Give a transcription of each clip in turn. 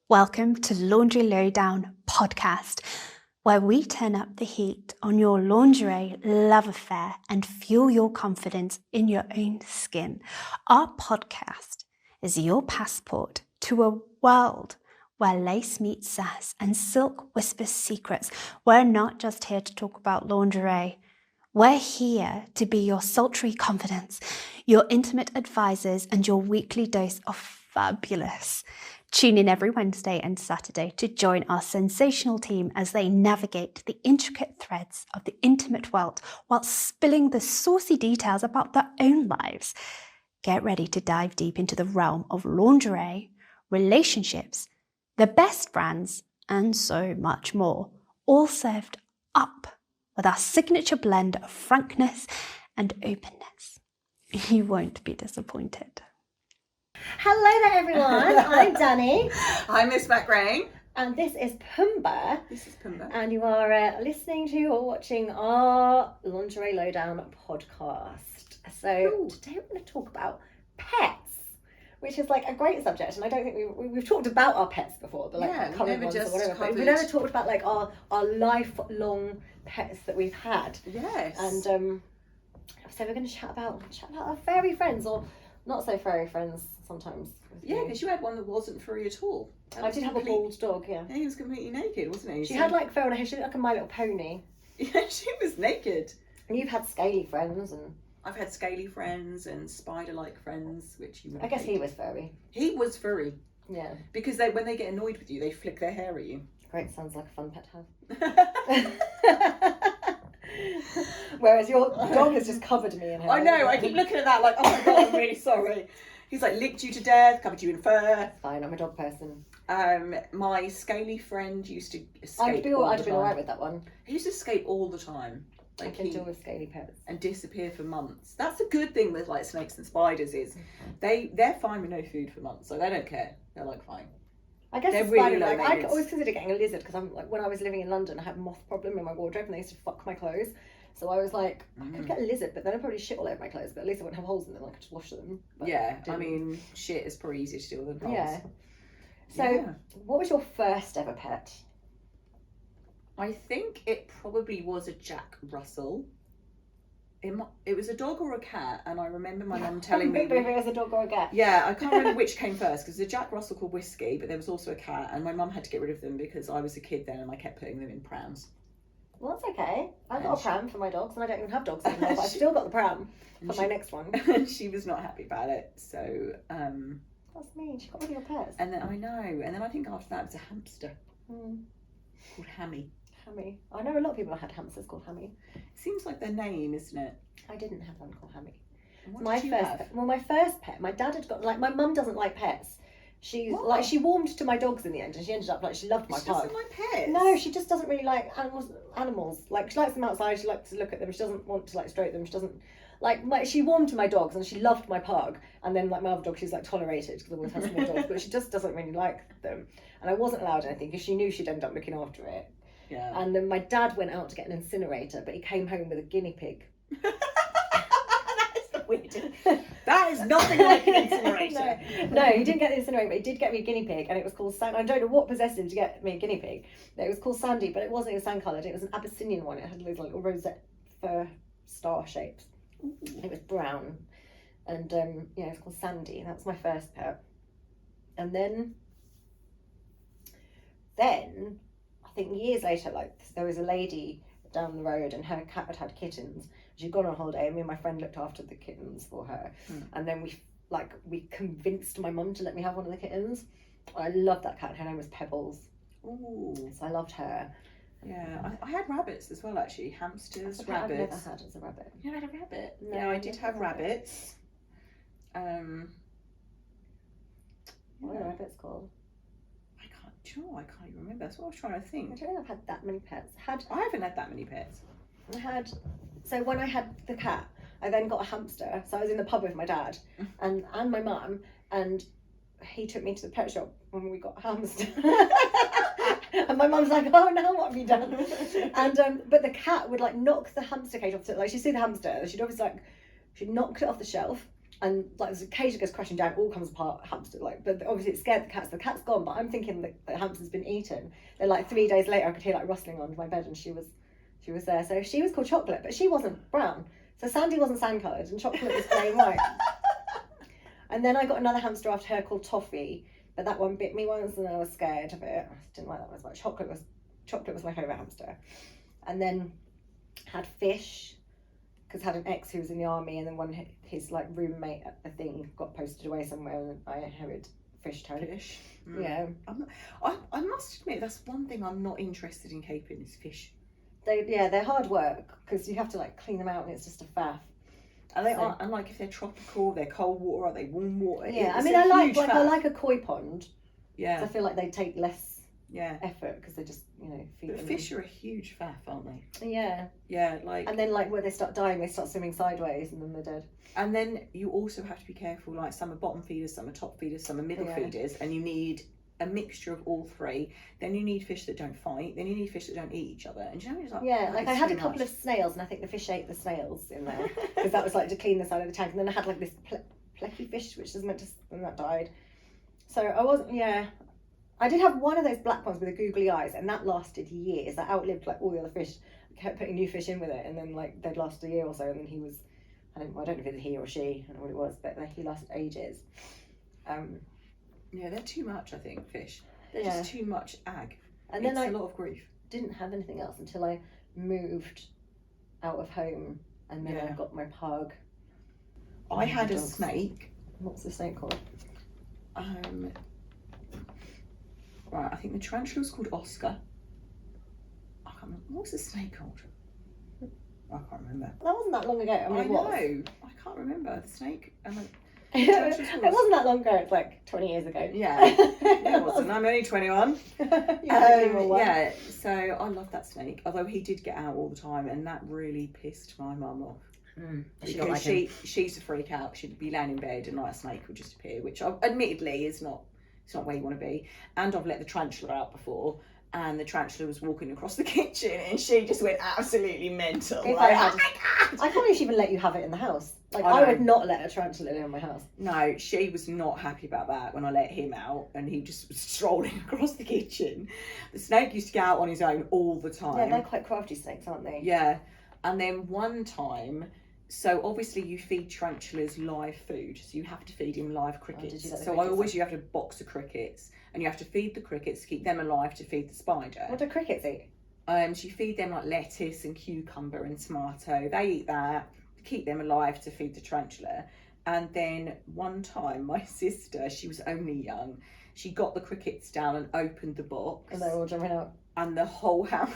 Welcome to Laundry Lowdown podcast, where we turn up the heat on your lingerie love affair and fuel your confidence in your own skin. Our podcast is your passport to a world where lace meets sass and silk whispers secrets. We're not just here to talk about lingerie. We're here to be your sultry confidence, your intimate advisors, and your weekly dose of fabulous. Tune in every Wednesday and Saturday to join our sensational team as they navigate the intricate threads of the intimate world while spilling the saucy details about their own lives. Get ready to dive deep into the realm of lingerie, relationships, the best brands, and so much more, all served up with our signature blend of frankness and openness. You won't be disappointed. Hello there, everyone. I'm Danny. I'm Miss McRae. And this is Pumbaa. This is Pumbaa. And you are listening to or watching our Lingerie Lowdown podcast. So today we're going to talk about pets, which is like a great subject. And I don't think we've talked about our pets before, but like current ones or whatever. But we've never talked about like our lifelong pets that we've had. Yes. And so we're going to chat about our furry friends, or not so furry friends sometimes. Yeah, because you had one that wasn't furry at all. I did have a bald dog, yeah. Yeah, he was completely naked, wasn't he? She had like fur on her head. She looked like a My Little Pony. Yeah, she was naked. And you've had scaly friends, and I've had scaly friends and spider-like friends, which you would. I guess he was furry. He was furry. Yeah. Because when they get annoyed with you, they flick their hair at you. Great, sounds like a fun pet to have. Whereas your dog has just covered me in hair. I know, I keep looking at that like, oh my god, I'm really sorry. He's like licked you to death, covered you in fur. Fine, I'm a dog person. My scaly friend used to escape. I'd been alright with that one. He used to escape all the time. I can deal with scaly pets. And disappear for months. That's a good thing with like snakes and spiders is they're fine with no food for months, so they don't care. They're like fine. I guess they're it's really fine. low I always consider getting a lizard because I'm like, when I was living in London, I had a moth problem in my wardrobe and they used to fuck my clothes. So I was like, I could get a lizard, but then I'd probably shit all over my clothes. But at least I wouldn't have holes in them. I could just wash them. Yeah, I mean, shit is pretty easy to deal with. Yeah. So, what was your first ever pet? I think it probably was a Jack Russell. It was a dog or a cat, and I remember my mum telling me. If it was a dog or a cat. Yeah, I can't remember which came first because the Jack Russell called Whiskey, but there was also a cat, and my mum had to get rid of them because I was a kid then and I kept putting them in prams. Well, that's okay. I've got a pram for my dogs, and I don't even have dogs anymore, but I've still got the pram for my next one. And she was not happy about it, so. That's mean. She got rid of your pets. And then I know, and then I think after that it was a hamster called Hammy. Hammy. I know a lot of people had hamsters called Hammy. It seems like their name, isn't it? I didn't have one called Hammy. My first pet, my dad had got, like, my mum doesn't like pets. She warmed to my dogs in the end, and she ended up like she loved my pug. She doesn't like pets. No, she just doesn't really like animals. Like, she likes them outside. She likes to look at them. She doesn't want to like stroke them. She doesn't she warmed to my dogs, and she loved my pug. And then like my other dog, she's like tolerated because I always have small dogs, but she just doesn't really like them. And I wasn't allowed anything because she knew she'd end up looking after it. Yeah. And then my dad went out to get an incinerator, but he came home with a guinea pig. That is the weirdest. That is nothing like an incinerator. No, he didn't get the incinerator, but he did get me a guinea pig, and it was called Sandy. I don't know what possessed him to get me a guinea pig. It was called Sandy, but it wasn't even sand coloured. It was an Abyssinian one. It had those like little rosette fur star shapes. It was brown, and it was called Sandy. And that was my first pet. And then I think years later, like there was a lady down the road, and her cat had kittens. She'd gone on holiday, and me and my friend looked after the kittens for her. And then we convinced my mum to let me have one of the kittens. I loved that cat. Her name was Pebbles. Ooh. So I loved her. Yeah, I had rabbits as well, actually. Hamsters, I've rabbits. never had as a rabbit. You had a rabbit? No, yeah, I did have rabbits. What are rabbits called? I can't even remember. That's what I was trying to think. I don't think I've had that many pets. I haven't had that many pets. So when I had the cat, I then got a hamster. So I was in the pub with my dad and my mum, and he took me to the pet shop when we got a hamster. And my mum's like, oh, now what have you done? And but the cat would like knock the hamster cage off. Like she'd see the hamster, she'd obviously like, she'd knocked it off the shelf, And like the cage that goes crashing down, all comes apart, hamster like. But obviously it scared the cats. The cat's gone, but I'm thinking that the hamster's been eaten. Then like 3 days later, I could hear like rustling on my bed, and she was there. So she was called Chocolate, but she wasn't brown. So Sandy wasn't sand-coloured, and Chocolate was grey and white. And then I got another hamster after her called Toffee, but that one bit me once, and I was scared of it. I didn't like that one as much. Chocolate was my favourite hamster. And then had Fish. Because had an ex who was in the army, and then his like roommate at the thing got posted away somewhere, and I inherited Fish. Yeah. I must admit, that's one thing I'm not interested in keeping is fish. They're hard work because you have to like clean them out, and it's just a faff. And and like if they're tropical, they're cold water, are they warm water? Yeah, I mean, I like a koi pond. Yeah. I feel like they take less. Yeah. Effort because they just feed But them. Fish are a huge faff, aren't they? Yeah. Yeah, like. And then like when they start dying, they start swimming sideways, and then they're dead. And then you also have to be careful. Like some are bottom feeders, some are top feeders, some are middle feeders, and you need a mixture of all three. Then you need fish that don't fight. Then you need fish that don't eat each other. And you know, it's like I had a couple of snails, and I think the fish ate the snails in there because that was like to clean the side of the tank. And then I had like this plecky fish, which is meant to, and that died. So I wasn't. Yeah. I did have one of those black ones with the googly eyes, and that lasted years. That outlived like all the other fish. I kept putting new fish in with it, and then like they'd last a year or so, and then he was, I don't know if it was he or she, I don't know what it was, but like, he lasted ages. Yeah, they're too much. I think fish. They're just too much ag. And then a lot of grief. Didn't have anything else until I moved out of home, and then I got my pug. I had a snake. What's the snake called? Right, I think the tarantula was called Oscar. I can't remember. What was the snake called? I can't remember. That wasn't that long ago. I know. I can't remember. The snake. It wasn't that long ago. It's like 20 years ago. Yeah, it wasn't. I'm only 21. Yeah, so I love that snake. Although he did get out all the time, and that really pissed my mum off. Because she used to freak out. She'd be laying in bed, and like a snake would just appear, which admittedly is not. It's not where you want to be. And I've let the tarantula out before, and the tarantula was walking across the kitchen, and she just went absolutely mental. I can't even let you have it in the house. Like I would not let a tarantula in my house. No, she was not happy about that when I let him out, and he just was strolling across the kitchen. The snake used to get out on his own all the time. Yeah, they're quite crafty snakes, aren't they? Yeah, and then one time. So obviously you feed tarantulas live food, so you have to feed him live crickets. You have a box of crickets, and you have to feed the crickets to keep them alive to feed the spider. What do crickets eat? So you feed them like lettuce and cucumber and tomato. They eat that to keep them alive to feed the tarantula. And then one time my sister, she was only young, she got the crickets down and opened the box. And they were all jumping out. And the whole house...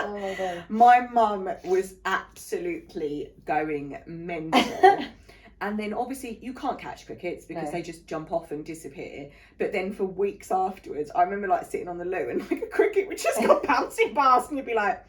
Oh my God. My mum was absolutely going mental. And then obviously you can't catch crickets because they just jump off and disappear. But then for weeks afterwards, I remember like sitting on the loo and like a cricket would just go bouncing past, and you'd be like,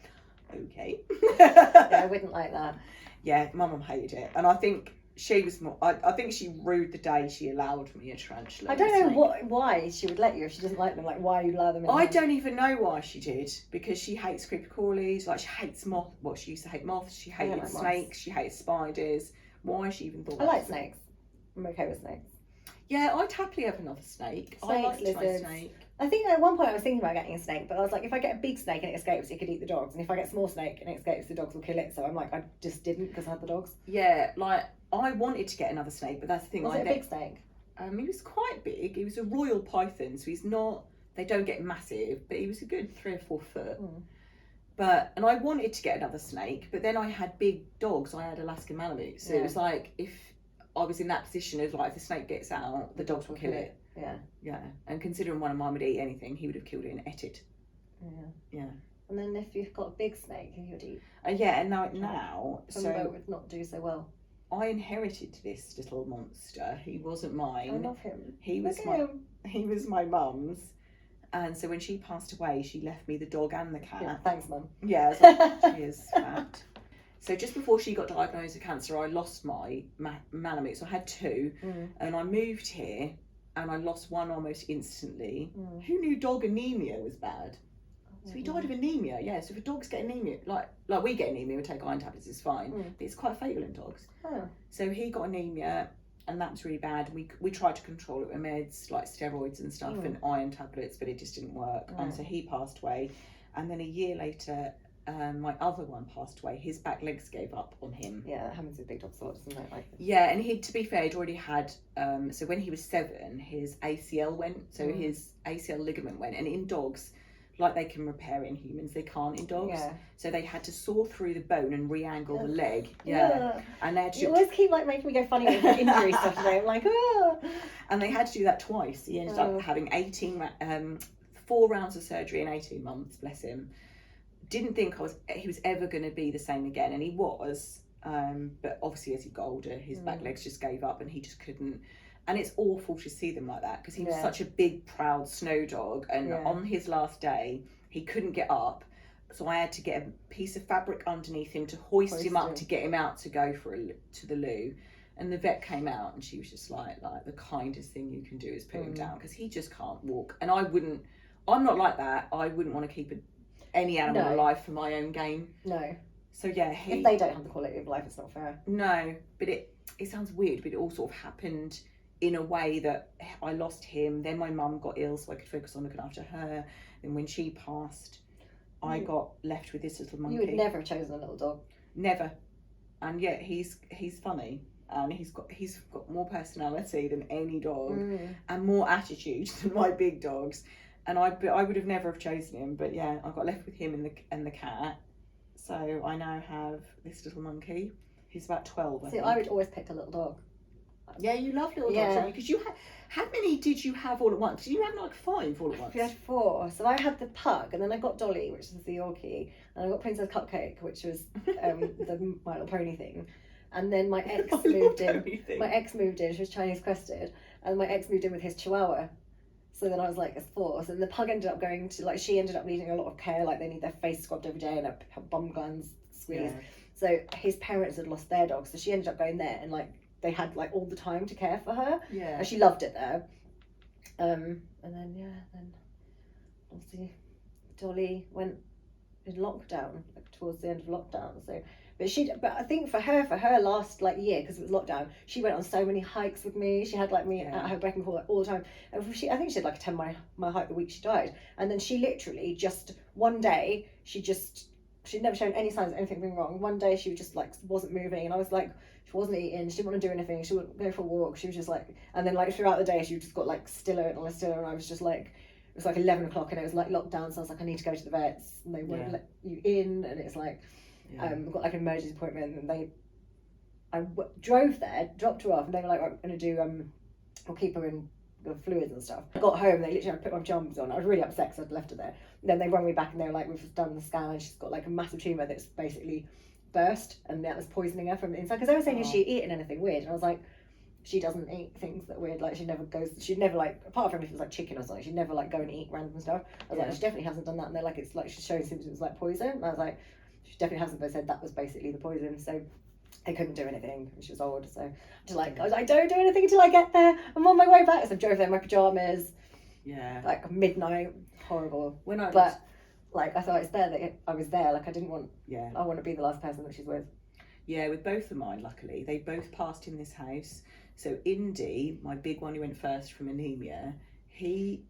okay. Yeah, I wouldn't like that. Yeah, my mum hated it. And I think she was more, I think she rued the day she allowed me a tarantula. I don't know why she would let you if she doesn't like them. Like, why you allow them in? I don't even know why she did, because she hates creepy crawlies. Like, she hates moths. Well, she used to hate moths. She hated snakes. She hates spiders. Why she even thought? I like snakes. I'm okay with snakes. Yeah, I'd happily have another snake. I like my snake. I think at one point I was thinking about getting a snake, but I was like, if I get a big snake and it escapes, it could eat the dogs, and if I get a small snake and it escapes, the dogs will kill it. So I'm like, I just didn't because I had the dogs. Yeah, like I wanted to get another snake, but that's the thing. Was it a big snake? He was quite big. He was a royal python, so he's not. They don't get massive, but he was a good 3 or 4 foot. And I wanted to get another snake, but then I had big dogs. I had Alaskan Malamutes, so it was like if I was in that position of like, if the snake gets out, the dogs will kill it. Yeah. And considering one of mine would eat anything, he would have killed it and ate it. Yeah. And then if you've got a big snake, he would eat. Yeah, and now so it would not do so well. I inherited this little monster. He wasn't mine. I love him. He was my mum's. And so when she passed away, she left me the dog and the cat. Yeah, thanks, Mum. Yeah, I was like, she is fat. So just before she got diagnosed with cancer, I lost my Malamute. So I had 2, and I moved here, and I lost one almost instantly. Who knew dog anemia was bad? So he died of anemia. Yeah. So if dogs get anemia, like we get anemia, we take iron tablets, it's fine. But it's quite fatal in dogs. So he got anemia, and that was really bad. We tried to control it with meds like steroids and stuff and iron tablets, but it just didn't work. And so he passed away, and then a year later my other one passed away. His back legs gave up on him. Yeah, that happens with big dogs a lot, doesn't it? Like, yeah, and he, to be fair, he'd already had so when he was 7 his ACL went, so his ACL ligament went, and in dogs, like they can repair it in humans, they can't in dogs. Yeah. So they had to saw through the bone and re-angle the leg. Yeah. And they had to, you always keep like making me go funny with injury stuff today. I'm like, and they had to do that twice. He ended up having 4 rounds of surgery in 18 months, bless him. Didn't think he was ever going to be the same again, and he was. But obviously as he got older, his back legs just gave up and he just couldn't. And it's awful to see them like that, because he was such a big, proud snow dog. And on his last day, he couldn't get up. So I had to get a piece of fabric underneath him to hoist him up to get him out to go to the loo. And the vet came out and she was just like the kindest thing you can do is put him down, because he just can't walk. And I'm not like that. I wouldn't want to keep any animal alive for my own gain. No. So yeah, if they don't have the quality of life, it's not fair. No, but it sounds weird, but it all sort of happened in a way that I lost him, then my mum got ill so I could focus on looking after her, and when she passed I got left with this little monkey. You would never have chosen a little dog. Never. And yet he's funny, and he's got more personality than any dog and more attitude than my big dogs, and I would have never have chosen him, but yeah, I got left with him and the cat. So I now have this little monkey. He's about 12. I would always pick a little dog. Yeah, you love little dogs, don't you? Because you how many did you have all at once? Did you have like 5 all at once? We had 4. So I had the pug, and then I got Dolly, which is the Yorkie, and I got Princess Cupcake, which was the My Little Pony thing. And then my ex moved in. My ex moved in. She was Chinese crested, and my ex moved in with his Chihuahua. So then I was like, it's 4. So then the pug ended up going to she ended up needing a lot of care. Like they need their face scrubbed every day and a bum glands squeezed. Yeah. So his parents had lost their dog, so she ended up going there, and they had all the time to care for her. Yeah. And she loved it there. And then obviously Dolly went in lockdown, towards the end of lockdown. So but I think for her last year, because it was lockdown, she went on so many hikes with me. She had me at her beck and call all the time. And I think she had a 10 mile hike the week she died. And then she literally just one day she'd never shown any signs of anything being wrong. One day she just wasn't moving, and I was like, she wasn't eating, she didn't want to do anything, she wouldn't go for a walk, she was just and then throughout the day she just got stiller and stiller, and I was just it was 11 o'clock and it was lockdown, so I was I need to go to the vets, and they won't let you in, and it's I've got an emergency appointment, and I drove there, dropped her off, and they were like, I'm going to do we'll keep her in the fluids and stuff. I got home, they literally had to put my pajamas on. I was really upset because I'd left her there. And then they rang me back and they were like, we've done the scan and she's got a massive tumour that's basically burst, and that was poisoning her from the inside. Because they were saying, has she eaten anything weird? And I was like, she doesn't eat things that weird. She'd never apart from if it was chicken or something, she'd never go and eat random stuff. I was like, she definitely hasn't done that. And they're it's she's showing symptoms poison. And I was like, she definitely hasn't. They said that was basically the poison. So they couldn't do anything. She was old, so I was like, don't do anything until I get there. I'm on my way back. So I drove there in my pajamas. Yeah. Midnight. Horrible. I thought it's there that I was there. I didn't want. Yeah. I want to be the last person that she's with. Yeah, with both of mine, luckily they both passed in this house. So Indy, my big one who went first from anemia, he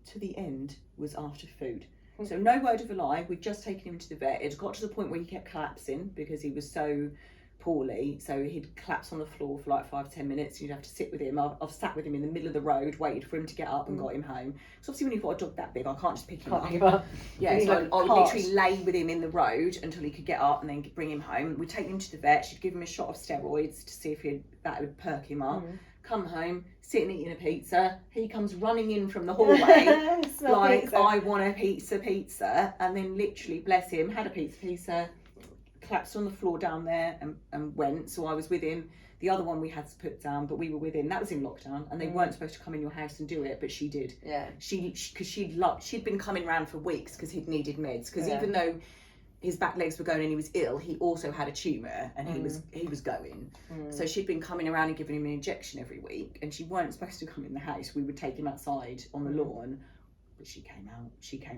to the end was after food. So no word of a lie, we'd just taken him to the vet. It got to the point where he kept collapsing because he was so poorly. So he'd collapse on the floor for 5-10 minutes. You'd have to sit with him. I've sat with him in the middle of the road, waited for him to get up and got him home. So obviously when you've got a dog that big, I can't just pick him up. Yeah, so I would literally lay with him in the road until he could get up and then bring him home. We'd take him to the vet. She'd give him a shot of steroids to see if that would perk him up. Come home, sit and eating a pizza. He comes running in from the hallway pizza. I want a pizza, and then literally, bless him, had a pizza, collapsed on the floor down there and went. So I was with him. The other one we had to put down, but we were with him. That was in lockdown, and they weren't supposed to come in your house and do it, but she did. Yeah. Because she'd been coming round for weeks because he'd needed meds. Because even though his back legs were going and he was ill, he also had a tumour and he was going. So she'd been coming around and giving him an injection every week, and she weren't supposed to come in the house. We would take him outside on the lawn, but she came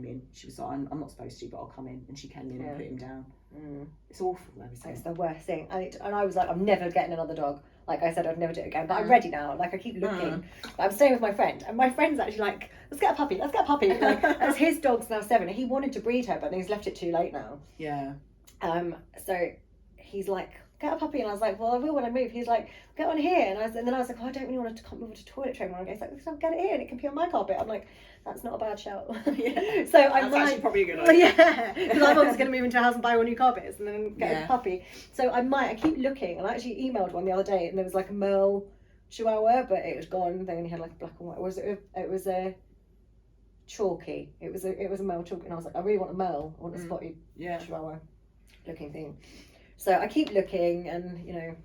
in. She was like, I'm not supposed to, but I'll come in. And she came in and put him down. It's awful though, isn't it? It's the worst thing. And I was like, I'm never getting another dog. like I said, I'd never do it again. But I'm ready now. Like I keep looking. But I'm staying with my friend, and my friend's actually like, let's get a puppy. Like, as his dog's now 7. He wanted to breed her, but he's left it too late now. Yeah. So he's like, get a puppy, and I was like, well, I will when I move. He's like, get one here, and then I was like, oh, I don't really want to come over to toilet train one. He's like, so get it here, and it can be on my carpet. I'm like, that's not a bad shout. Yeah. So I'm That's actually probably a good idea. Yeah, because I'm obviously going to move into a house and buy all new carpets and then get a puppy. So I keep looking, and I actually emailed one the other day, and there was like a Merle Chihuahua, but it was gone. They only had like a black and white. It was a Chalky. It was a Merle Chalky, and I was like, I really want a Merle. I want a spotted Chihuahua looking thing. So I keep looking, and you know.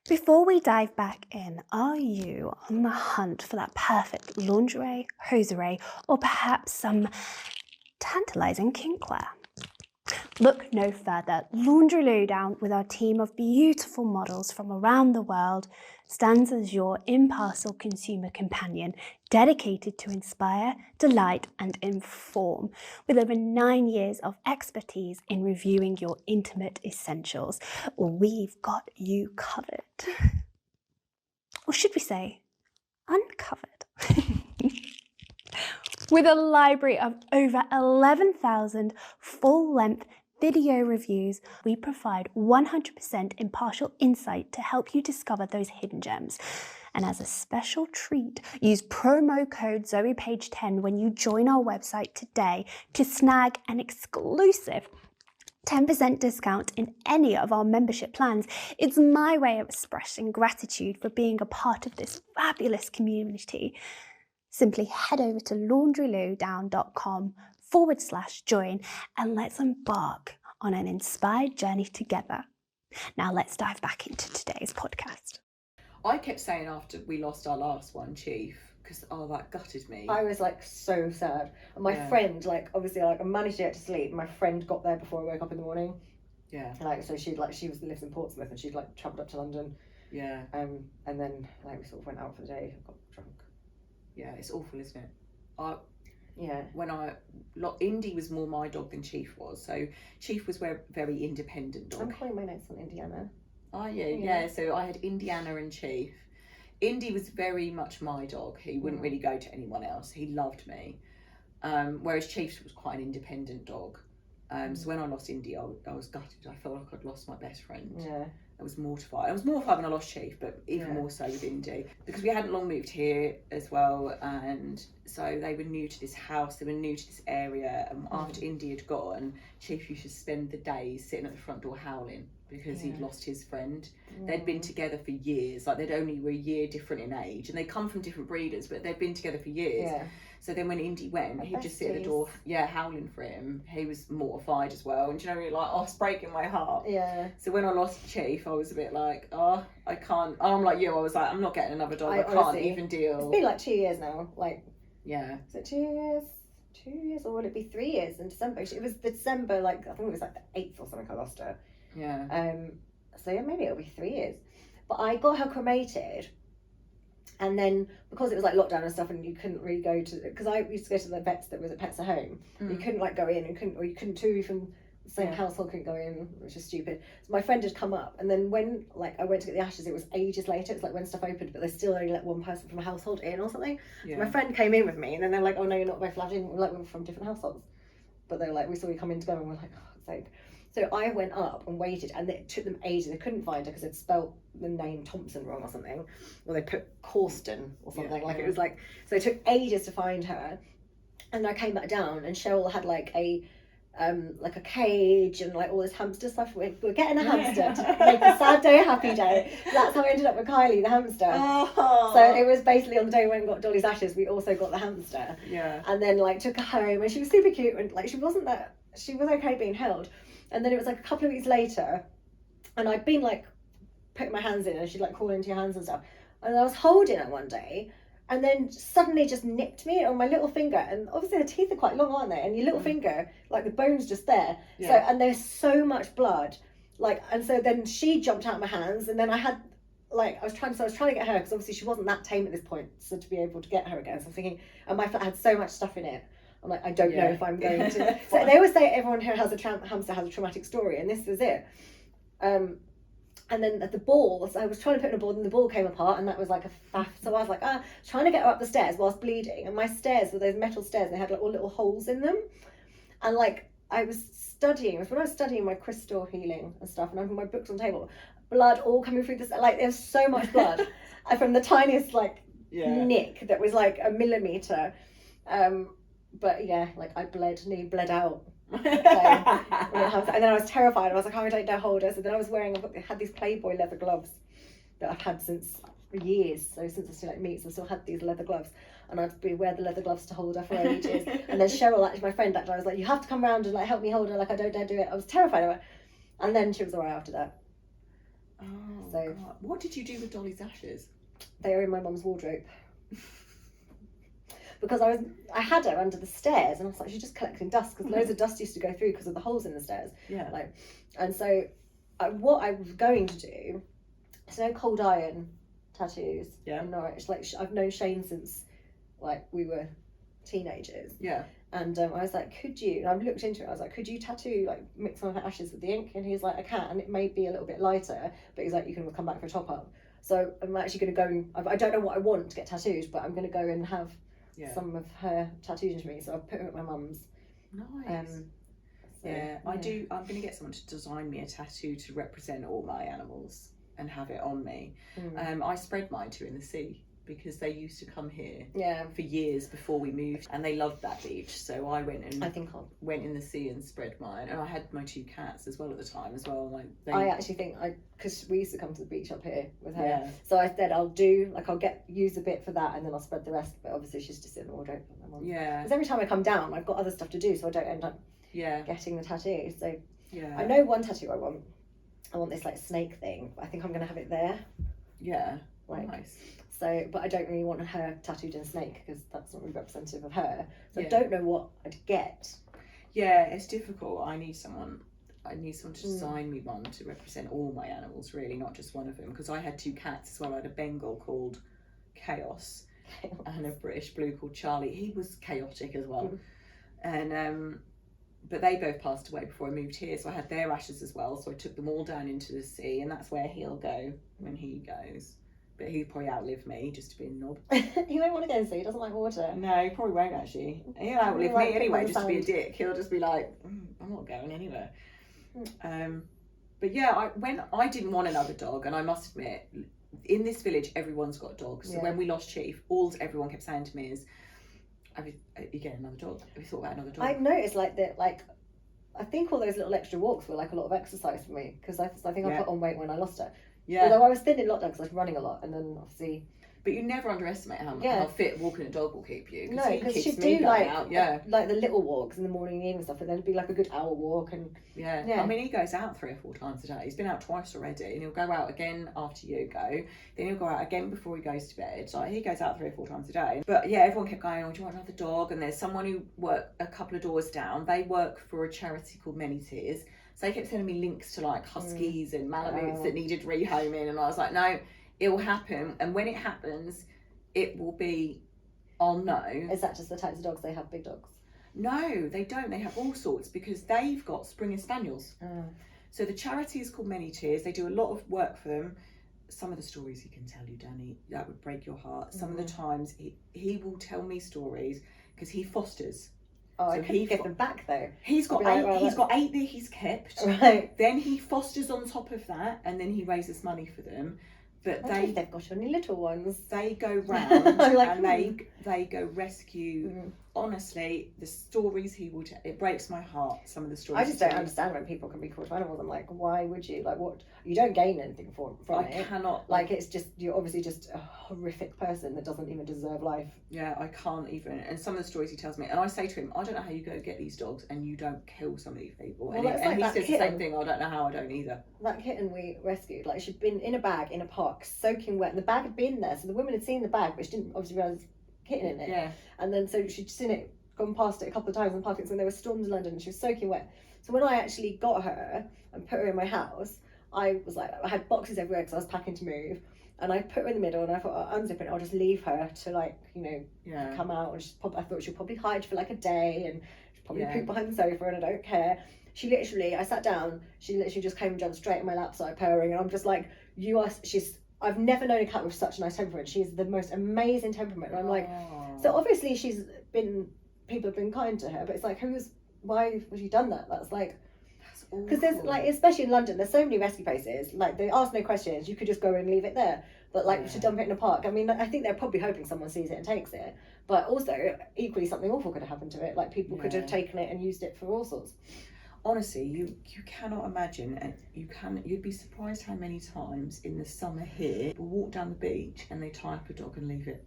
Before we dive back in, are you on the hunt for that perfect lingerie, hosiery, or perhaps some tantalizing kinkwear? Look no further. Laundry Lowdown, with our team of beautiful models from around the world, stands as your impartial consumer companion, dedicated to inspire, delight, and inform. With over 9 years of expertise in reviewing your intimate essentials, we've got you covered. Or should we say, uncovered? With a library of over 11,000 full-length video reviews, we provide 100% impartial insight to help you discover those hidden gems. And as a special treat, use promo code ZoePage10 when you join our website today to snag an exclusive 10% discount in any of our membership plans. It's my way of expressing gratitude for being a part of this fabulous community. Simply head over to laundrylowdown.com/join and let's embark on an inspired journey together. Now let's dive back into today's podcast. I kept saying after we lost our last one, Chief, because that gutted me. I was like so sad. And my friend, like obviously like I managed to get to sleep. My friend got there before I woke up in the morning. Yeah. Like so she lives in Portsmouth, and she'd like travelled up to London. Yeah. And then like we sort of went out for the day, got drunk. Yeah, it's awful, isn't it? When Indy was more my dog than Chief was. So Chief was very independent dog. I'm calling my notes on Indiana. Are you? Yeah. So I had Indiana and Chief. Indy was very much my dog. He wouldn't really go to anyone else. He loved me. Whereas Chief was quite an independent dog. So when I lost Indy, I was gutted. I felt like I'd lost my best friend. Yeah. I was mortified. I was mortified when I lost Chief, but even more so with Indy, because we hadn't long moved here as well, and so they were new to this house, they were new to this area, and after Indy had gone, Chief used to spend the days sitting at the front door howling because he'd lost his friend. They'd been together for years, like they'd only were a year different in age, and they come from different breeders, but they'd been together for years. Yeah. So then when Indy went, he'd just sit at the door, howling for him. He was mortified as well. And you know, like, it's breaking my heart. Yeah. So when I lost Chief, I was a bit like, I can't. I'm like you, I was like, I'm not getting another dog. I can't even deal. It's been like 2 years now. Like, yeah. Is it 2 years? 2 years, or would it be 3 years in December? It was December, like, I think it was like the 8th or something I lost her. Yeah. So yeah, maybe it'll be 3 years. But I got her cremated. And then, because it was like lockdown and stuff, and you couldn't really go to, because I used to go to the vets that was at Pets at Home. You couldn't like go in, you couldn't two from the same household couldn't go in, which is stupid. So my friend had come up, and then when like I went to get the ashes, it was ages later. It was like when stuff opened, but they still only let one person from a household in or something. Yeah. So my friend came in with me, and then they're like, "Oh no, you're not both allowed in." We're like, we're from different households, but they were like, "We saw you come in together," and we're like, "Oh, God's sake." So I went up and waited, and it took them ages. They couldn't find her because they'd spelt the name Thompson wrong or something, or they put Corsten or something. It was like, so it took ages to find her. And I came back down, and Cheryl had like a cage and like all this hamster stuff. We're getting a hamster to make a sad day a happy day. So that's how I ended up with Kylie, the hamster. Oh. So it was basically on the day we went and got Dolly's ashes, we also got the hamster. Yeah. And then like took her home, and she was super cute, and like she was okay being held. And then it was like a couple of weeks later, and I'd been like putting my hands in, and she'd like crawl into your hands and stuff. And I was holding her one day, and then suddenly just nipped me on my little finger. And obviously the teeth are quite long, aren't they? And your little finger, like the bone's just there. Yeah. So, and there's so much blood. Like, and so then she jumped out of my hands, and then I had like, I was trying to get her, because obviously she wasn't that tame at this point, so to be able to get her again. So I'm thinking, and my foot had so much stuff in it. I'm like, I don't know if I'm going to. So they always say everyone who has a hamster has a traumatic story, and this is it. And then at the ball, so I was trying to put in a ball and the ball came apart and that was like a faff. So I was like, trying to get her up the stairs whilst bleeding. And my stairs were those metal stairs and they had like all little holes in them. And like I was studying, when I was studying my crystal healing and stuff and I had my books on the table, blood all coming through this, like there was so much blood from the tiniest like nick that was like a millimetre. But yeah, like I bled out. And then I was terrified. I was like, I don't dare hold her. So then I had these Playboy leather gloves that I've had since years. So since I still like meets, I still had these leather gloves, and I'd wear the leather gloves to hold her for ages. And then Cheryl, actually my friend, I was like, you have to come round and like help me hold her. Like I don't dare do it. I was terrified of her. And then she was alright after that. Oh, so God. What did you do with Dolly's ashes? They are in my mum's wardrobe. Because I had her under the stairs and I was like, she's just collecting dust because loads of dust used to go through because of the holes in the stairs. Yeah. Like, and so what I was going to do, so cold iron tattoos in Norwich. Like I've known Shane since like we were teenagers. Yeah. And I was like, could you? And I looked into it. I was like, could you tattoo like mix some of her ashes with the ink? And he was like, I can. It may be a little bit lighter, but he's like, you can come back for a top up. So I'm actually going to go. I don't know what I want to get tattooed, but I'm going to go and have some of her tattoos for me. So I've put her at my mum's. Nice. I'm going to get someone to design me a tattoo to represent all my animals and have it on me. I spread mine to in the sea because they used to come here for years before we moved, and they loved that beach. So I went and went in the sea and spread mine. And I had my 2 cats as well at the time as well. Like I actually think because we used to come to the beach up here with her. So I said I'll use a bit for that and then I'll spread the rest. But obviously she's just in the wardrobe. Because every time I come down, I've got other stuff to do, so I don't end up getting the tattoo. So I know one tattoo I want. I want this like snake thing. I think I'm gonna have it there. Yeah. Like, nice. So, but I don't really want her tattooed in snake because that's not really representative of her. So I don't know what I'd get. Yeah, it's difficult. I need someone to design me one to represent all my animals, really, not just one of them. Because I had 2 cats as well. I had a Bengal called Chaos and a British Blue called Charlie. He was chaotic as well. And but they both passed away before I moved here, so I had their ashes as well. So I took them all down into the sea, and that's where he'll go when he goes. But he'd probably outlive me, just to be a knob. He won't want to go in the sea, he doesn't like water. No, he probably won't actually. He'll outlive me anyway, just to be a dick. He'll just be like, I'm not going anywhere. But yeah, I didn't want another dog, and I must admit, in this village, everyone's got dogs. So when we lost Chief, everyone kept saying to me is, are you getting another dog? Have you thought about another dog? I've noticed I think all those little extra walks were like a lot of exercise for me, because I think I put on weight when I lost her. Yeah. Although I was thin in lockdown because I was running a lot, and then obviously. But you never underestimate how fit walking a dog will keep you. No, because she'd do like the little walks in the morning and evening stuff, and then it'd be like a good hour walk. And I mean, he goes out 3 or 4 times a day. He's been out twice already, and he'll go out again after you go. Then he'll go out again before he goes to bed. So he goes out 3 or 4 times a day. But yeah, everyone kept going, oh, do you want another dog? And there's someone who worked a couple of doors down. They work for a charity called Many Tears. So they kept sending me links to like huskies and malamutes that needed rehoming, and I was like, no, it will happen. And when it happens, it will be, I'll know. Is that just the types of dogs they have? Big dogs? No, they don't. They have all sorts because they've got Springer Spaniels. So the charity is called Many Tears. They do a lot of work for them. Some of the stories he can tell you, Danny, that would break your heart. Some of the times he will tell me stories because he fosters. Oh, so I couldn't get them back though. He's got 8. He's got 8 that he's kept. Right. Then he fosters on top of that, and then he raises money for them. But they've got any little ones. They go round and they go rescue. Honestly, the stories he will tell, it breaks my heart. Some of the stories. I just don't understand when people can be cruel to animals. I'm like, why would you? Like, what? You don't gain anything from it. I cannot. Like, it's just, you're obviously just a horrific person that doesn't even deserve life. Yeah, I can't even. And some of the stories he tells me, and I say to him, I don't know how you go get these dogs and you don't kill some of these people. Well, and he says the same thing. I don't know how I don't either. That kitten we rescued, like, she'd been in a bag in a park, soaking wet, and the bag had been there, so the woman had seen the bag, but she didn't obviously realise kitten in it. Yeah. And then so she'd seen it, gone past it a couple of times in pockets, and there were storms in London, and she was soaking wet. So when I actually got her and put her in my house, I was like, I had boxes everywhere because I was packing to move, and I put her in the middle, and I thought, I'll unzip it, I'll just leave her to, like, you know, come out, and I thought she'll probably hide for like a day, and she'll probably poop behind the sofa, and I don't care. She literally, I sat down, she literally just came and jumped straight in my lap, started purring, and I'm just like, I've never known a cat with such a nice temperament. She's the most amazing temperament. And I'm like, so obviously people have been kind to her, but it's like, why have you done that? That's like, because there's like, especially in London, there's so many rescue places, like they ask no questions, you could just go and leave it there. But like to dump it in a park, I mean, I think they're probably hoping someone sees it and takes it. But also, equally, something awful could have happened to it. Like people could have taken it and used it for all sorts. Honestly, you cannot imagine, and you'd be surprised how many times in the summer here we'll walk down the beach and they tie up a dog and leave it,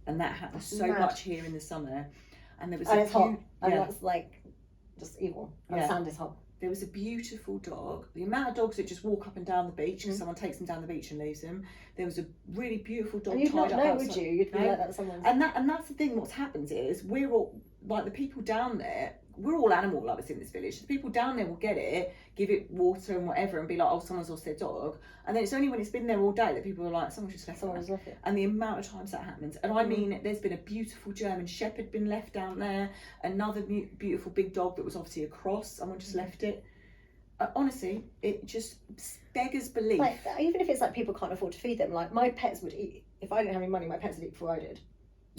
and that happens so much here in the summer. And there was it's hot, and that's like just evil. And the sand is hot. There was a beautiful dog. The amount of dogs that just walk up and down the beach because someone takes them down the beach and leaves them. There was a really beautiful dog. And you'd tied not up know, outside. would you? You'd be like that someone's. And that's the thing. What happens is we're all like the people down there. We're all animal lovers in this village. The people down there will get it, give it water and whatever, and be like, "Oh, someone's lost their dog." And then it's only when it's been there all day that people are like, "Someone just left it." And the amount of times that happens. And I mean, there's been a beautiful German Shepherd been left down there. Another beautiful big dog that was obviously a cross. Someone just left it. Honestly, it just beggars belief. Like, even if it's like people can't afford to feed them, like my pets would eat. If I didn't have any money, my pets would eat before I did.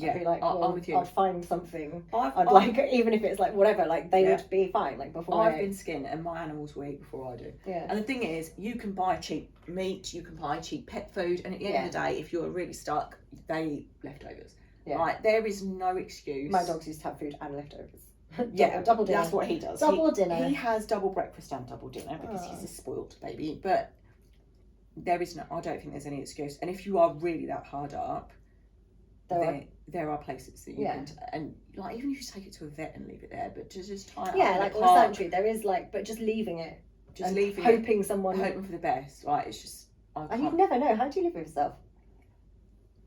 I'd be like, I'm with you. I'd find something. I'd like, even if it's like whatever, like they would be fine. Like before I've been skinned, and my animals will eat before I do. Yeah. And the thing is, you can buy cheap meat, you can buy cheap pet food, and at the end of the day, if you're really stuck, they eat leftovers. Yeah. Like there is no excuse. My dogs used to have food and leftovers. double dinner. That's what he does. Double dinner. He has double breakfast and double dinner because he's a spoilt baby. But there is no. I don't think there's any excuse. And if you are really that hard up, there are places that you can, and like even if you take it to a vet and leave it there, but to just tie it up like or a sanctuary, there is like, but just leaving it, hoping for the best. Like it's just, and you'd never know. How do you live with yourself?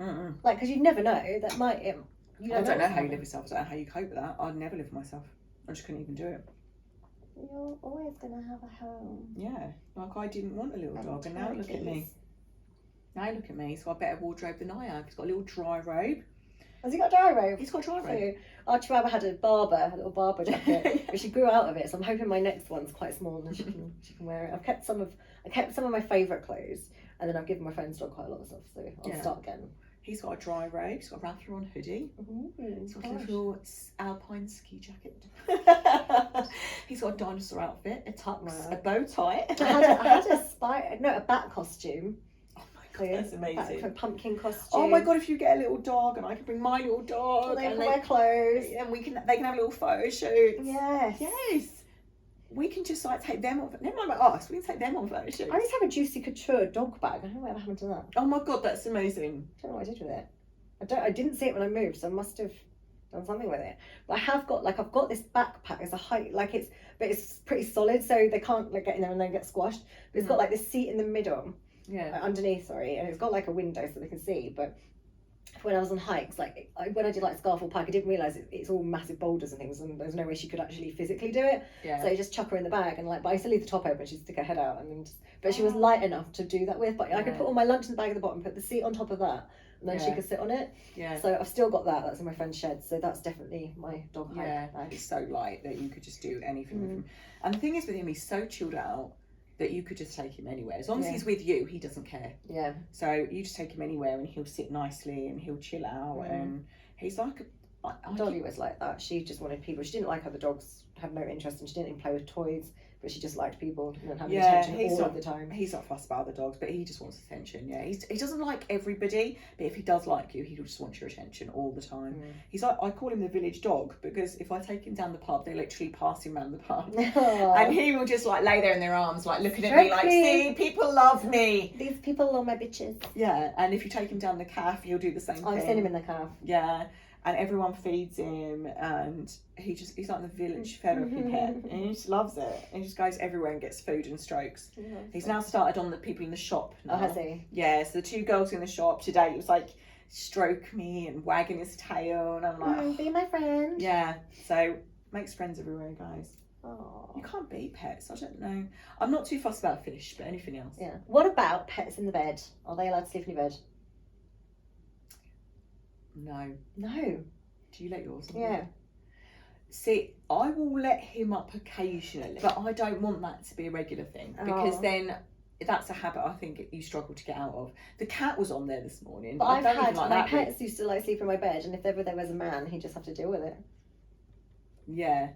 Like, because you'd never know that might. I don't know how you live with yourself. I don't know how you cope with that. I'd never live with myself. I just couldn't even do it. You're always gonna have a home. Yeah, like I didn't want a little dog, and now look at me. Now look at me. So I better wardrobe than I have. He's got a little dry robe. Has he got a dry robe? He's got a dry robe. So, our Chihuahua had a little barber jacket, but she grew out of it. So I'm hoping my next one's quite small and she can wear it. I kept some of my favourite clothes, and then I've given my friend's dog quite a lot of stuff. So I'll start again. He's got a dry robe. He's got a Ralph Lauren hoodie. He's got a little alpine ski jacket. He's got a dinosaur outfit, a tux, a bow tie. I had a bat costume. Oh my god, that's amazing! A pumpkin costume. Oh my god, if you get a little dog, and I can bring my little dog, they can wear clothes, and they can have a little photo shoot. Yes. We can just like take them on. Never mind about us. We can take them on photo shoots. I used to have a Juicy Couture dog bag. I don't know what happened to that. Oh my god, that's amazing. I don't know what I did with it. I didn't see it when I moved, so I must have done something with it. But I've got this backpack. It's but it's pretty solid, so they can't like get in there and then get squashed. But it's got like this seat in the middle. Yeah. Underneath, sorry, and it's got like a window so they can see. But when I was on hikes, like when I did like Scarfell Pike, I didn't realise it's all massive boulders and things, and there's no way she could actually physically do it. Yeah. So you just chuck her in the bag, and but I used to leave the top open, she'd stick her head out, and then but she was light enough to do that with. But I could put all my lunch in the bag at the bottom, put the seat on top of that, and then she could sit on it. Yeah. So I've still got that. That's in my friend's shed. So that's definitely my dog hike. Yeah. It's so light that you could just do anything with him. And the thing is with him, he's so chilled out that you could just take him anywhere. As long as he's with you, he doesn't care. Yeah. So you just take him anywhere and he'll sit nicely and he'll chill out and he's like Dolly was like that. She just wanted people. She didn't like other dogs, had no interest, and she didn't even play with toys, but she just liked people and having attention all of the time. He's not fussed about other dogs, but he just wants attention. Yeah, he doesn't like everybody, but if he does like you, he just wants your attention all the time. He's like, I call him the village dog because if I take him down the pub, they literally pass him around the pub, and he will just like lay there in their arms, like looking at me, like, see, people love me. These people are my bitches. Yeah, and if you take him down the calf, he'll do the same thing. I've seen him in the calf. Yeah. And everyone feeds him, and he's like the village therapy pet, and he just loves it. And he just goes everywhere and gets food and strokes. Yeah, he's now started on the people in the shop now. Oh, has he? Yeah, so the two girls in the shop today, it was like, stroke me and wagging his tail, and I'm like, be my friend. Yeah, so makes friends everywhere, guys. Oh. You can't beat pets. I don't know. I'm not too fussed about fish, but anything else. Yeah. What about pets in the bed? Are they allowed to sleep in your bed? No. No. Do you let yours? Yeah. See, I will let him up occasionally, but I don't want that to be a regular thing because then that's a habit I think you struggle to get out of. The cat was on there this morning. But I don't my even like that pets used to like sleep in my bed, and if ever there was a man, he'd just have to deal with it. Yeah.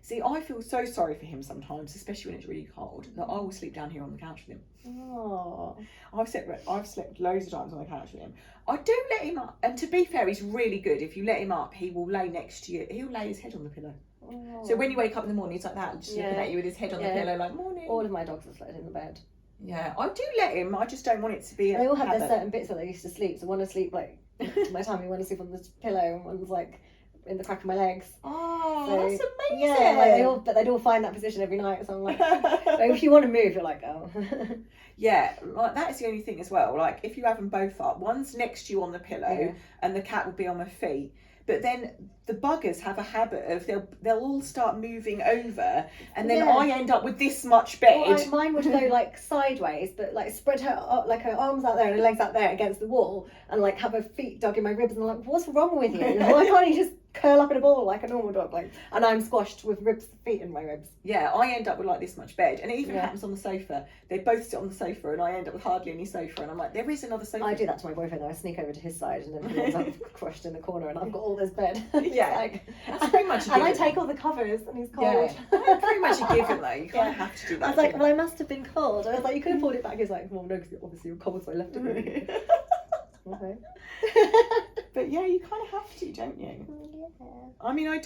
See, I feel so sorry for him sometimes, especially when it's really cold, that I will sleep down here on the couch with him. Oh. I've slept loads of times on the couch with him. I do let him up, and to be fair, he's really good. If you let him up, he will lay next to you. He'll lay his head on the pillow. Oh. So when you wake up in the morning, he's like that, just looking at you with his head on the pillow, like morning. All of my dogs are slept in the bed. Yeah, I do let him. I just don't want it to be. They all have their certain bits where they used to sleep. So one to sleep like to my tummy, one to sleep on the pillow, and one's like in the crack of my legs. Oh, so, that's amazing. Yeah, like they'd all find that position every night. So I'm like, if you want to move, you're like, oh. Yeah, like that is the only thing as well. Like if you have them both up, one's next to you on the pillow, and the cat will be on my feet. But then the buggers have a habit of they'll all start moving over, and then I end up with this much bed. Well, mine would go like sideways, but like spread her up, like her arms out there and her legs out there against the wall, and like have her feet dug in my ribs. And I'm like, what's wrong with you? Why can't you just curl up in a ball like a normal dog? Like, and I'm squashed with feet in my ribs. Yeah, I end up with like this much bed, and it even happens on the sofa. They both sit on the sofa, and I end up with hardly any sofa. And I'm like, there is another sofa. I do that to my boyfriend. I sneak over to his side, and then he ends up crushed in the corner, and I've got all this bed. Yeah, like, that's pretty much. And I take all the covers, and he's cold. Yeah, pretty much a given though. You kind of have to do that. I was like, well, I must have been cold. I was like, you could have pulled it back. He's like, well, no, because obviously you're cold, so I left it. Okay. But yeah, you kind of have to, don't you? Yeah. I mean, I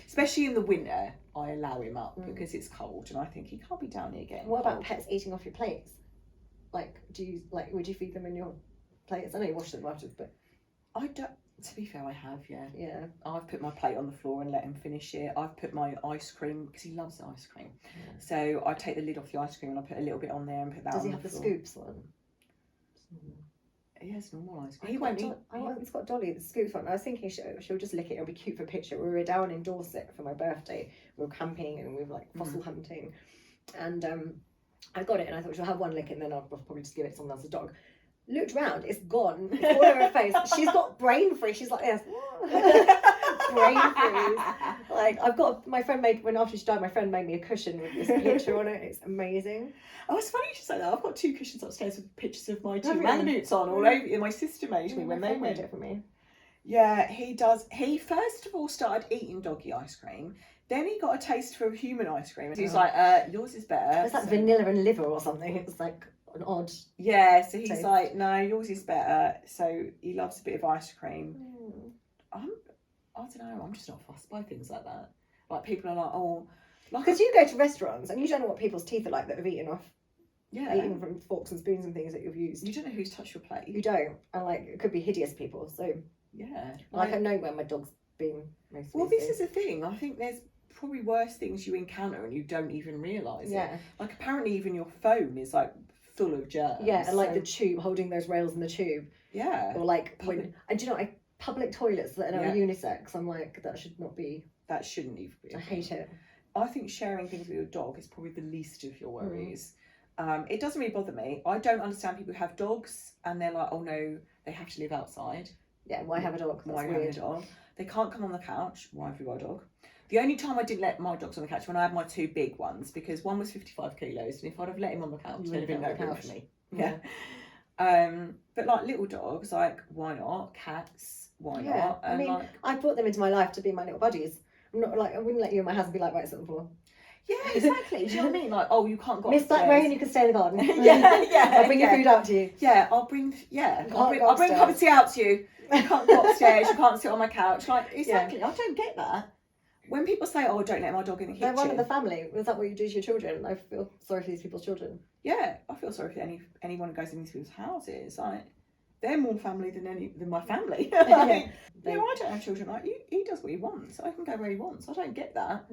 especially in the winter, I allow him up because it's cold, and I think he can't be down here again. What about pets eating off your plates? Like, would you feed them in your plates? I know you wash them afterwards, but I don't. To be fair, I have, yeah. Yeah. I've put my plate on the floor and let him finish it. I've put my ice cream, because he loves the ice cream. Yeah. So I take the lid off the ice cream and I put a little bit on there and put that on the floor. Does he have the scoops one? He has normal ice cream. He won't eat. He's got Dolly, the scoops one. I was thinking she'll just lick it. It'll be cute for a picture. We were down in Dorset for my birthday. We were camping and we were like fossil hunting. And I got it and I thought she'll have one lick and then I'll probably just give it to someone else's dog. Looked round, it's gone. It's all over her face. She's got brain freeze. She's like this. Brain freeze. Like I've got my friend after she died, my friend made me a cushion with this picture on it. It's amazing. Oh, it's funny you should say that. I've got 2 cushions upstairs with pictures of my 2 Malamutes on all over. My sister made me when they made it for me. Yeah, he does. He first of all started eating doggy ice cream. Then he got a taste for human ice cream. He's like, yours is better. It's like vanilla and liver or something. It's like an odd. Yeah, so he's like, no, yours is better. So he loves a bit of ice cream. I don't know. I'm just not fussed by things like that. Like people are like, oh, because you go to restaurants and you don't know what people's teeth are like that have eaten off. Yeah, eating from forks and spoons and things that you've used. You don't know who's touched your plate. You don't, and like it could be hideous people. So yeah, like I know where my dog's been. Well, this is the thing. I think there's probably worse things you encounter and you don't even realise. Yeah, like apparently even your phone is like full of germs. Yeah, and like the tube, holding those rails in the tube. Yeah, or like and do you know public toilets that are unisex. I'm like that should not be. That shouldn't even be. I hate it. I think sharing things with your dog is probably the least of your worries. It doesn't really bother me. I don't understand people who have dogs and they're like, oh no, they have to live outside. Yeah, why have a dog? Why have a dog? They can't come on the couch. Why have you got a dog? The only time I didn't let my dogs on the couch when I had my 2 big ones, because one was 55 kilos, and if I'd have let him on the couch, there'd have been no room for me. Yeah. But like little dogs, like why not? Cats, why not? And I mean, I brought them into my life to be my little buddies. I'm not like I wouldn't let you and my husband be like right sit on the floor. Yeah, exactly. Do you know what I mean? Like, oh, you can't go Miss Blackberry, you can stay in the garden. yeah. I'll bring your food out to you. Yeah, I'll bring a cup of tea out to you. You can't go upstairs. You can't sit on my couch. Like, exactly. I don't get that. When people say, oh, don't let my dog in the kitchen. They're one of the family. Was that what you do to your children? I feel sorry for these people's children. Yeah, I feel sorry for anyone who goes in these people's houses. Like, they're more family than my family. I don't have children. Like, he does what he wants. I can go where he wants. I don't get that.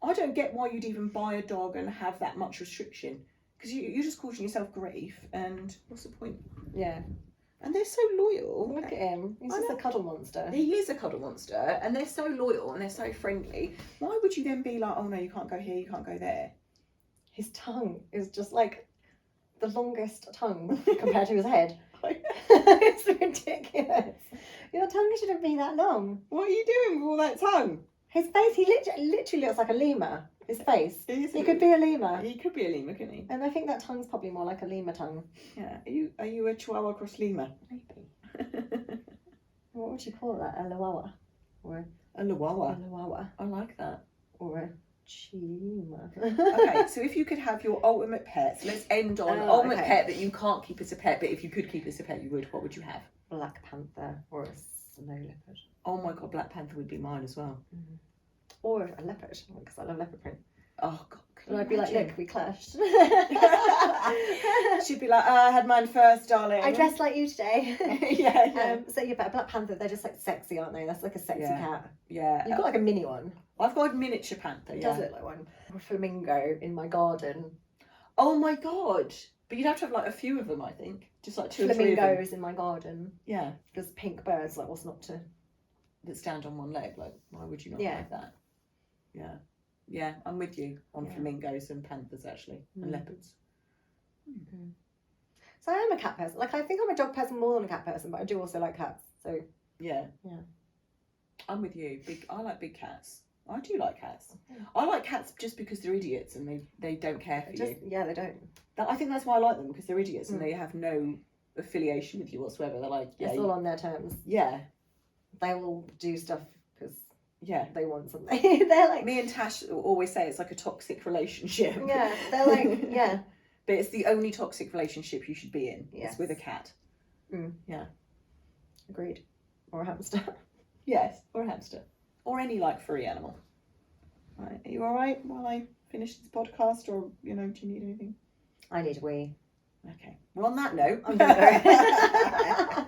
I don't get why you'd even buy a dog and have that much restriction, because you're just causing yourself grief, and what's the point? Yeah. And they're so loyal. Look at him. He's just a cuddle monster. He is a cuddle monster, and they're so loyal and they're so friendly. Why would you then be like, oh no, you can't go here, you can't go there? His tongue is just like the longest tongue compared to his head. It's ridiculous. Your tongue shouldn't be that long. What are you doing with all that tongue? His face, he literally looks like a lemur. His face. He could be a lemur. He could be a lemur, couldn't he? And I think that tongue's probably more like a lemur tongue. Yeah. Are you a Chihuahua cross lemur? Maybe. What would you call that? A Luawa? Or a Luawa. A Luawa. I like that. Or a Chima. Okay, so if you could have your ultimate pet, so let's end on ultimate pet that you can't keep as a pet, but if you could keep as a pet, you would. What would you have? Black panther or a snow leopard. Oh my god, Black Panther would be mine as well. Mm. Or a leopard, because I love leopard print. Oh god. And I'd be like, look, we clashed. She'd be like, I had mine first, darling. I dressed like you today. yeah. So yeah, but a Black Panther, they're just like sexy, aren't they? That's like a sexy cat. Yeah. You've got like a mini one. I've got a miniature panther, It does look like one. A flamingo in my garden. Oh my god. But you'd have to have like a few of them, I think. Just like 2 or 3 of them. Flamingos in my garden. Yeah. Because pink birds, like what's not to... That stand on one leg, like why would you not Yeah. have that? Yeah. Yeah, I'm with you on flamingos and panthers actually, and leopards. Mm. So I am a cat person. Like I think I'm a dog person more than a cat person, but I do also like cats. So yeah. I'm with you. I like big cats. I do like cats. I like cats just because they're idiots and they don't care for you. Yeah, they don't. I think that's why I like them, because they're idiots and they have no affiliation with you whatsoever. They're like, it's all on their terms. Yeah. They will do stuff because yeah, they want something. They're like, me and Tash always say it's like a toxic relationship. Yeah, they're like, yeah. But it's the only toxic relationship you should be in. Yes. It's with a cat. Mm. Yeah. Agreed. Or a hamster. Yes, or a hamster. Or any like furry animal. Right. Are you alright while I finish this podcast, or do you need anything? I need a wee. Okay. Well, on that note, I'm gonna go.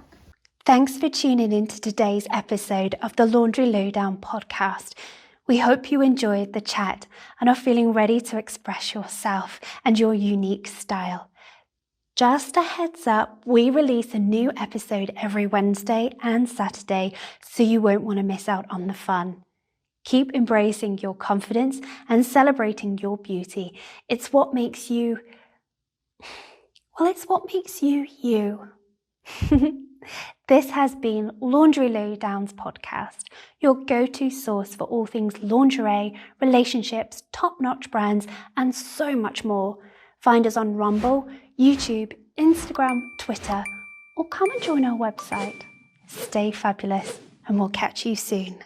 Thanks for tuning in to today's episode of the Laundry Lowdown podcast. We hope you enjoyed the chat and are feeling ready to express yourself and your unique style. Just a heads up, we release a new episode every Wednesday and Saturday, so you won't want to miss out on the fun. Keep embracing your confidence and celebrating your beauty. It's what makes you, you. This has been Laundry Lowdown's podcast, your go-to source for all things lingerie, relationships, top-notch brands, and so much more. Find us on Rumble, YouTube, Instagram, Twitter, or come and join our website. Stay fabulous, and we'll catch you soon.